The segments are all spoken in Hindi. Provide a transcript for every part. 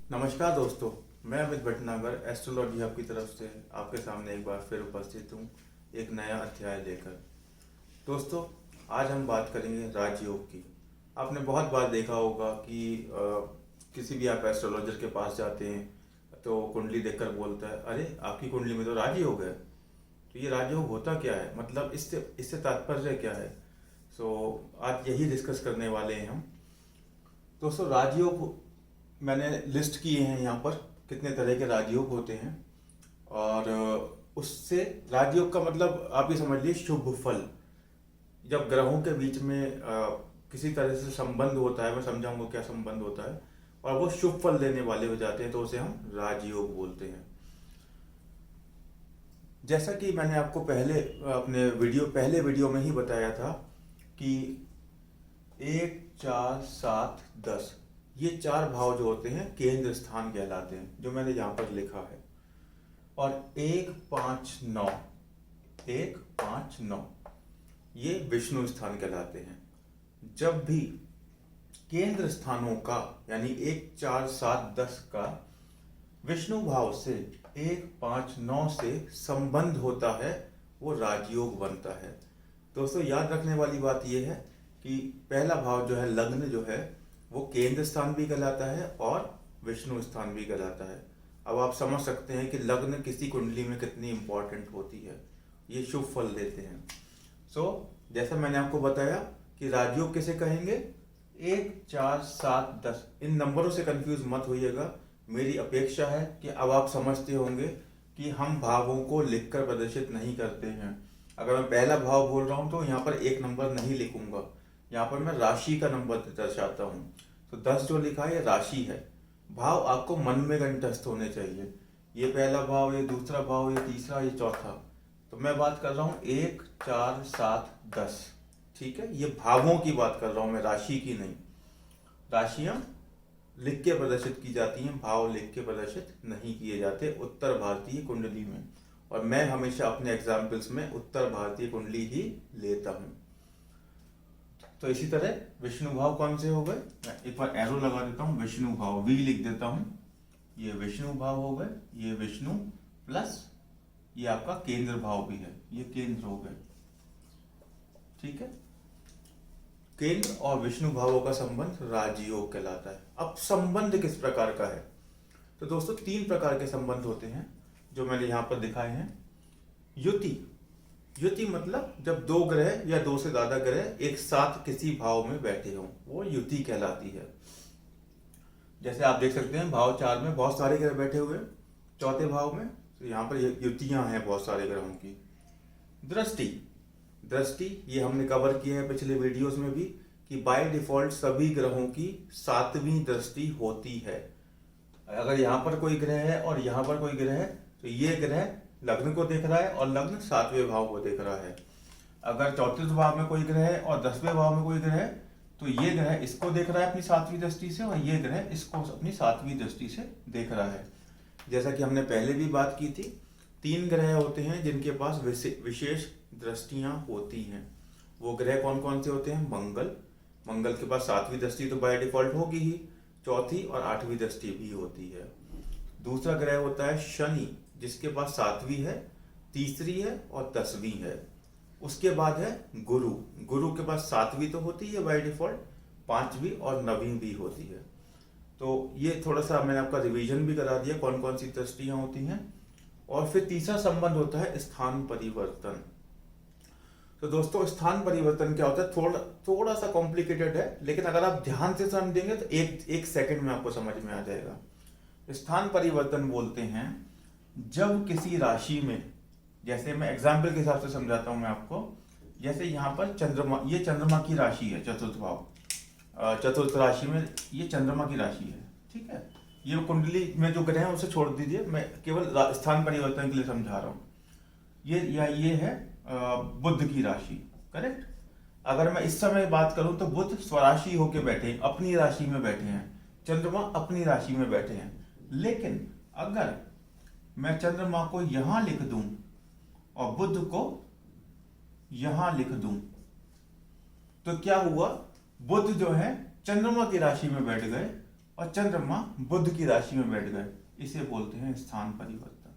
नमस्कार दोस्तों, मैं अमित भटनागर एस्ट्रोलॉजी हब की तरफ से आपके सामने एक बार फिर उपस्थित हूँ एक नया अध्याय लेकर। दोस्तों, आज हम बात करेंगे राजयोग की। आपने बहुत बार देखा होगा कि किसी भी आप एस्ट्रोलॉजर के पास जाते हैं तो कुंडली देखकर बोलता है, अरे आपकी कुंडली में तो राजयोग है। तो ये राजयोग होता क्या है, मतलब इससे इससे तात्पर्य क्या है। आज यही डिस्कस करने वाले हैं हम। दोस्तों, राजयोग मैंने लिस्ट किए हैं यहाँ पर, कितने तरह के राजयोग होते हैं। और उससे राजयोग का मतलब आप ये समझ लीजिए शुभ फल। जब ग्रहों के बीच में किसी तरह से संबंध होता है, मैं समझाऊंगा क्या संबंध होता है, और वो शुभ फल देने वाले हो जाते हैं तो उसे हम राजयोग बोलते हैं। जैसा कि मैंने आपको पहले वीडियो में ही बताया था कि 1, 4, 7, 10 ये 4 भाव जो होते हैं केंद्र स्थान कहलाते हैं, जो मैंने यहाँ पर लिखा है। और 1, 5, 9 1, 5, 9 ये विष्णु स्थान कहलाते हैं। जब भी केंद्र स्थानों का यानी 1, 4, 7, 10 का विष्णु भाव से 1, 5, 9 से संबंध होता है, वो राजयोग बनता है। दोस्तों, याद रखने वाली बात यह है कि पहला भाव जो है लग्न जो है वो केंद्र स्थान भी कहलाता है और विष्णु स्थान भी कहलाता है। अब आप समझ सकते हैं कि लग्न किसी कुंडली में कितनी इंपॉर्टेंट होती है, ये शुभ फल देते हैं। जैसा मैंने आपको बताया कि राजयोग किसे कहेंगे, 1, 4, 7, 10 इन नंबरों से कंफ्यूज मत होइएगा। मेरी अपेक्षा है कि अब आप समझते होंगे कि हम भावों को लिखकर प्रदर्शित नहीं करते हैं। अगर मैं पहला भाव बोल रहा हूं तो यहाँ पर एक नंबर नहीं लिखूंगा, यहाँ पर मैं राशि का नंबर दर्शाता हूँ। तो 10 जो लिखा है ये राशि है। भाव आपको मन में कंठस्थ होने चाहिए। ये पहला भाव, ये दूसरा भाव, ये तीसरा, ये चौथा। तो मैं बात कर रहा हूँ 1, 4, 7, 10। ठीक है, ये भावों की बात कर रहा हूँ मैं, राशि की नहीं। राशियां लिख के प्रदर्शित की जाती हैं, भाव लिख के प्रदर्शित नहीं किए जाते उत्तर भारतीय कुंडली में। और मैं हमेशा अपने एग्जाम्पल्स में उत्तर भारतीय कुंडली ही लेता हूँ। तो इसी तरह विष्णु भाव कौन से हो गए, मैं एक बार एरो लगा देता हूँ, विष्णु भाव वी लिख देता हूँ। ये विष्णु भाव हो गए, ये विष्णु प्लस ये आपका केंद्र भाव भी है, ये केंद्र हो गए। ठीक है, केंद्र और विष्णु भावों का संबंध राजयोग कहलाता है। अब संबंध किस प्रकार का है, तो दोस्तों 3 प्रकार के संबंध होते हैं जो मैंने यहाँ पर दिखाए हैं। युति, युति मतलब जब 2 ग्रह या 2 से ज्यादा ग्रह एक साथ किसी भाव में बैठे हों, वो युति कहलाती है। जैसे आप देख सकते हैं भाव 4 में बहुत सारे ग्रह बैठे हुए, चौथे भाव में, तो यहाँ पर युतियां हैं बहुत सारे ग्रहों की। दृष्टि, दृष्टि ये हमने कवर किया है पिछले वीडियोस में भी कि बाय डिफॉल्ट सभी ग्रहों की 7वीं दृष्टि होती है। अगर यहाँ पर कोई ग्रह है और यहाँ पर कोई ग्रह है तो ये ग्रह लग्न को देख रहा है और लग्न 7वें भाव को देख रहा है। अगर 34वें भाव में कोई ग्रह है और 10वें भाव में कोई ग्रह है तो ये ग्रह इसको देख रहा है अपनी 7वीं दृष्टि से और ये ग्रह इसको अपनी 7वीं दृष्टि से देख रहा है। जैसा कि हमने पहले भी बात की थी, 3 ग्रह होते हैं जिनके पास विशेष दृष्टियां होती हैं। वो ग्रह कौन कौन से होते हैं, मंगल, मंगल के पास 7वीं दृष्टि तो बाय डिफॉल्ट होगी ही, चौथी और 8वीं दृष्टि भी होती है। दूसरा ग्रह होता है शनि, जिसके पास 7वीं है, तीसरी है और 10वीं है। उसके बाद है गुरु, गुरु के पास 7वीं तो होती है बाय डिफॉल्ट, 5वीं और 9वीं भी होती है। तो ये थोड़ा सा मैंने आपका रिवीजन भी करा दिया कौन कौन सी दृष्टियां होती हैं। और फिर तीसरा संबंध होता है स्थान परिवर्तन। तो दोस्तों, स्थान परिवर्तन क्या होता है, थोड़ा सा कॉम्प्लिकेटेड है, लेकिन अगर आप ध्यान से समझेंगे तो एक सेकंड में आपको समझ में आ जाएगा। स्थान परिवर्तन बोलते हैं जब किसी राशि में, जैसे मैं एग्जाम्पल के हिसाब से समझाता हूं मैं आपको, जैसे यहाँ पर चंद्रमा, ये चंद्रमा की राशि है, चतुर्थ भाव, चतुर्थ राशि में ये चंद्रमा की राशि है। ठीक है, ये कुंडली में जो ग्रह हैं उसे छोड़ दीजिए, मैं केवल स्थान परिवर्तन के लिए समझा रहा हूँ। ये है बुध की राशि, करेक्ट। अगर मैं इस समय बात करूं तो बुध स्वराशि होके बैठे हैं, अपनी राशि में बैठे हैं, चंद्रमा अपनी राशि में बैठे हैं। लेकिन अगर मैं चंद्रमा को यहां लिख दूं और बुध को यहां लिख दूं तो क्या हुआ, बुध जो है चंद्रमा की राशि में बैठ गए और चंद्रमा बुध की राशि में बैठ गए, इसे बोलते हैं स्थान परिवर्तन।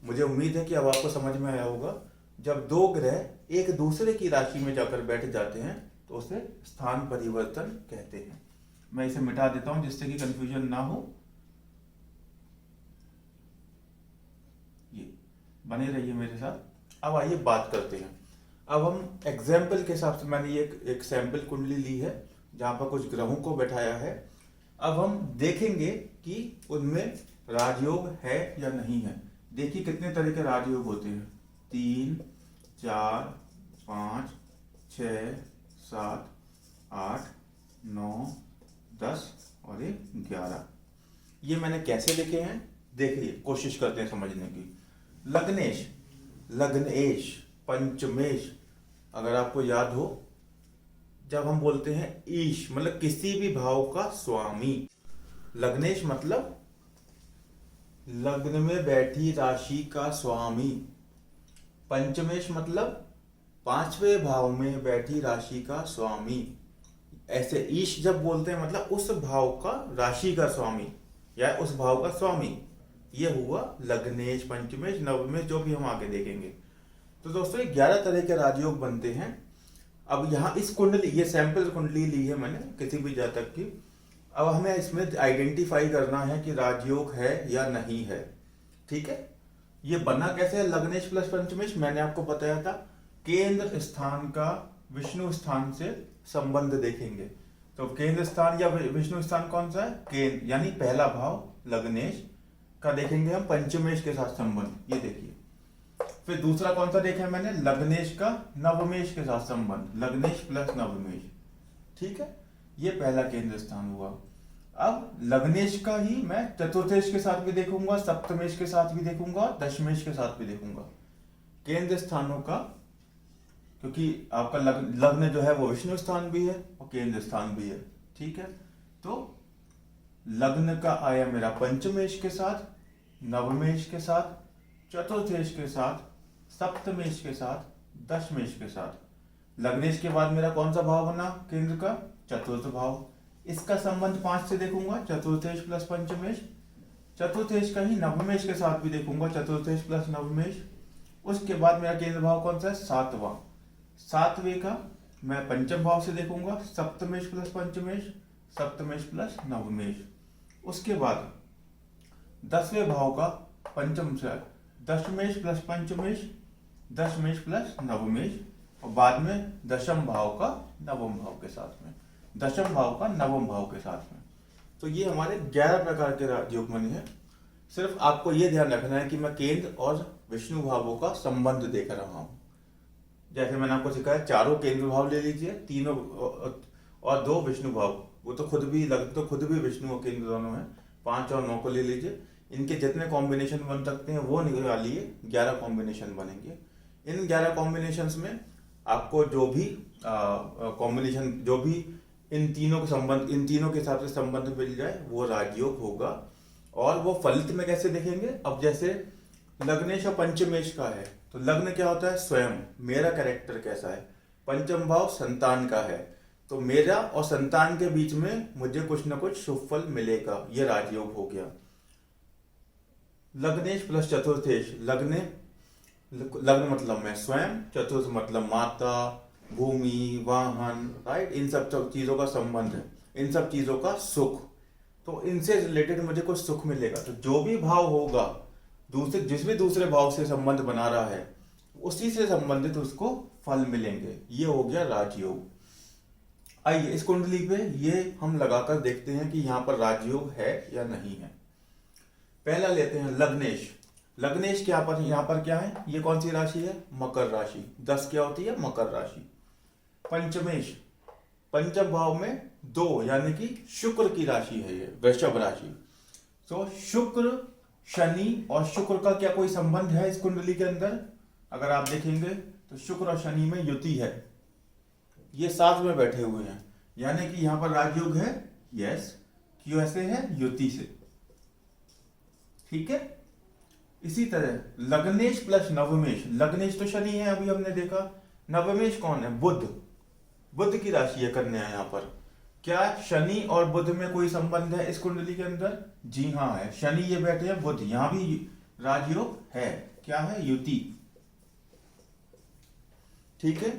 मुझे उम्मीद है कि अब आपको समझ में आया होगा, जब दो ग्रह एक दूसरे की राशि में जाकर बैठ जाते हैं तो उसे स्थान परिवर्तन कहते हैं। मैं इसे मिटा देता हूं जिससे कि कंफ्यूजन ना हो। ये बने रहिए मेरे साथ। अब आइए बात करते हैं। अब हम एग्जाम्पल के हिसाब से, मैंने ये एक सैंपल कुंडली ली है जहां पर कुछ ग्रहों को बैठाया है। अब हम देखेंगे कि उनमें राजयोग है या नहीं है। देखिए कितने तरह के राजयोग होते हैं, 3, 4, 5, 6, 7, 8, 9, 10 और 11। ये मैंने कैसे लिखे हैं देखिए, कोशिश करते हैं समझने की। लग्नेश, लग्नेश, पंचमेश, अगर आपको याद हो, जब हम बोलते हैं ईश मतलब किसी भी भाव का स्वामी। लग्नेश मतलब लग्न में बैठी राशि का स्वामी। पंचमेश मतलब 5वें भाव में बैठी राशि का स्वामी। ऐसे ईश जब बोलते हैं मतलब उस भाव का राशि का स्वामी या उस भाव का स्वामी। ये हुआ लग्नेश, पंचमेश, नवमेश, जो भी हम आगे देखेंगे। तो दोस्तों 11 तरह के राजयोग बनते हैं। अब यहाँ इस कुंडली, ये सैंपल कुंडली ली है मैंने किसी भी जातक की। अब हमें इसमें आइडेंटिफाई करना है कि राजयोग है या नहीं है। ठीक है, ये बना कैसे है लग्नेश प्लस पंचमेश, मैंने आपको बताया था केंद्र स्थान का विष्णु स्थान से संबंध देखेंगे। तो केंद्र स्थान या विष्णु स्थान कौन सा है, केंद्र यानी पहला भाव लग्नेश का देखेंगे हम पंचमेश के साथ संबंध, ये देखिए। फिर दूसरा कौन सा देखा है मैंने, लग्नेश का नवमेश के साथ संबंध, लग्नेश प्लस नवमेश। ठीक है, ये पहला केंद्र स्थान हुआ। अब लग्नेश का ही मैं चतुर्थेश के साथ भी देखूंगा, सप्तमेश के साथ भी देखूंगा, दशमेश के साथ भी देखूंगा केंद्र स्थानों का, क्योंकि आपका लग्न जो है वो विष्णु स्थान भी है और केंद्र स्थान भी है। ठीक है, तो लग्न का आया मेरा पंचमेश के साथ, नवमेश के साथ, चतुर्थेश के साथ, सप्तमेश के साथ, दशमेश के साथ। लग्नेश के बाद मेरा कौन सा भाव बना केंद्र का, चतुर्थ भाव। इसका संबंध 5 से देखूंगा, चतुर्थेश प्लस पंचमेश। चतुर्थेश का ही नवमेश के साथ भी देखूंगा, चतुर्थेश प्लस नवमेश। उसके बाद मेरा केंद्र भाव कौन सा है, 7वां। 7वें का मैं पंचम भाव से देखूंगा, सप्तमेश प्लस पंचमेश, सप्तमेश प्लस नवमेश। उसके बाद 10वें भाव का पंचम से दशमेश प्लस पंचमेश, दशमेश प्लस नवमेश, और बाद में दशम भाव का नवम भाव के साथ में, दशम भाव का नवम भाव के साथ में। तो ये हमारे 11 प्रकार के राजयोग बने हैं। सिर्फ आपको ये ध्यान रखना है कि मैं केंद्र और विष्णु भावों का संबंध देख रहा हूं। जैसे मैंने आपको सिखाया, चारों केंद्र भाव ले लीजिए, तीनों और 2 विष्णु भाव, वो तो खुद भी विष्णु और केंद्र दोनों है। 5 और 9 को ले लीजिए, इनके जितने कॉम्बिनेशन बन सकते हैं वो निकालिए, 11 कॉम्बिनेशन बनेंगे। इन 11 कॉम्बिनेशंस में आपको जो भी कॉम्बिनेशन, जो भी इन तीनों के हिसाब से संबंध मिल जाए वो राजयोग होगा। और वो फलित में कैसे देखेंगे, अब जैसे लग्नेश और पंचमेश का है, तो लग्न क्या होता है, स्वयं मेरा कैरेक्टर कैसा है। पंचम भाव संतान का है, तो मेरा और संतान के बीच में मुझे कुछ ना कुछ शुभ फल मिलेगा, ये राजयोग हो गया। लग्नेश प्लस चतुर्थेश, लग्न मतलब मैं स्वयं, चतुर्थ मतलब माता, भूमि, वाहन, राइट, इन सब चीजों का संबंध है, इन सब चीजों का सुख। तो इनसे रिलेटेड मुझे कुछ सुख मिलेगा। तो जो भी भाव होगा, जिस भी दूसरे भाव से संबंध बना रहा है, उसी से संबंधित उसको फल मिलेंगे। ये हो गया राजयोग। आइए इस कुंडली पे ये हम लगाकर देखते हैं कि यहाँ पर राजयोग है या नहीं है। पहला लेते हैं लग्नेश। लग्नेश के यहाँ पर क्या है, ये कौन सी राशि है, मकर राशि। 10 क्या होती है, मकर राशि। पंचमेश, पंचम भाव में 2 यानी कि शुक्र की राशि है, ये वृषभ राशि। तो शुक्र, शनि और शुक्र का क्या कोई संबंध है इस कुंडली के अंदर, अगर आप देखेंगे तो शुक्र और शनि में युति है, ये साथ में बैठे हुए हैं, यानी कि यहां पर राजयोग है। यस, क्यों ऐसे है, युति से। ठीक है, इसी तरह लग्नेश प्लस नवमेश। लग्नेश तो शनि है, अभी हमने देखा। नवमेश कौन है, बुध। बुध की राशि है कन्या यहाँ पर। क्या शनि और बुध में कोई संबंध है इस कुंडली के अंदर? जी हाँ है। शनि ये बैठे हैं, बुध, यहां भी राजयोग है। क्या है? युति। ठीक है।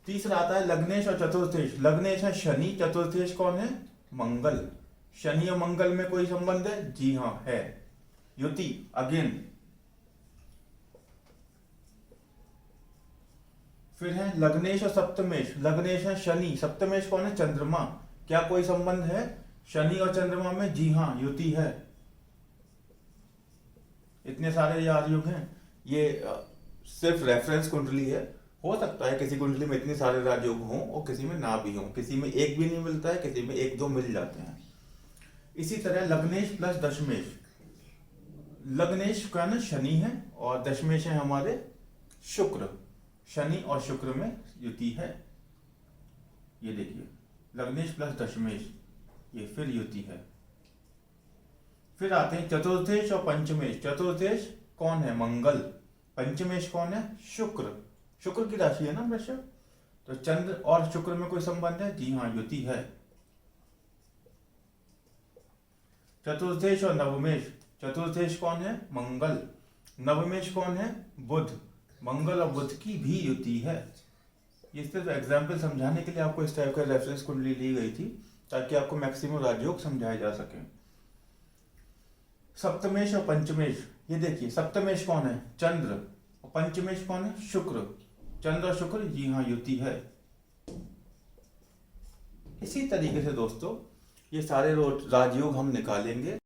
तीसरा आता है लग्नेश और चतुर्थेश। लग्नेश है शनि, चतुर्थेश कौन है? मंगल। शनि और मंगल में कोई संबंध है? जी हाँ है। युति अगेन। फिर है लग्नेश और सप्तमेश। लग्नेश है शनि, सप्तमेश कौन है? चंद्रमा। क्या कोई संबंध है शनि और चंद्रमा में? जी हाँ युति है। इतने सारे राजयोग हैं। ये सिर्फ रेफरेंस कुंडली है। हो सकता है किसी कुंडली में इतने सारे राजयोग हों और किसी में ना भी हों, किसी में एक भी नहीं मिलता है, किसी में एक दो मिल जाते हैं। इसी तरह लग्नेश प्लस दशमेश। लग्नेश का ना शनि है और दशमेश है हमारे शुक्र। शनि और शुक्र में युति है। ये देखिए लग्नेश प्लस दशमेश, ये फिर युति है। फिर आते हैं चतुर्थेश और पंचमेश। चतुर्थेश कौन है? मंगल। पंचमेश कौन है? शुक्र। शुक्र की राशि है ना वृषभ। तो चंद्र और शुक्र में कोई संबंध है? जी हाँ युति है। चतुर्थेश और नवमेश। चतुर्थेश कौन है? मंगल। नवमेश कौन है? बुध। मंगल और बुध की भी युति है। ये सिर्फ एग्जाम्पल समझाने के लिए आपको इस टाइप का रेफरेंस कुंडली ली गई थी, ताकि आपको मैक्सिमम राजयोग समझाए जा सके। सप्तमेश और पंचमेश। ये देखिए सप्तमेश कौन है? चंद्र। और पंचमेश कौन है? शुक्र। चंद्र और शुक्र, जी हाँ युति है। इसी तरीके से दोस्तों ये सारे राजयोग हम निकालेंगे।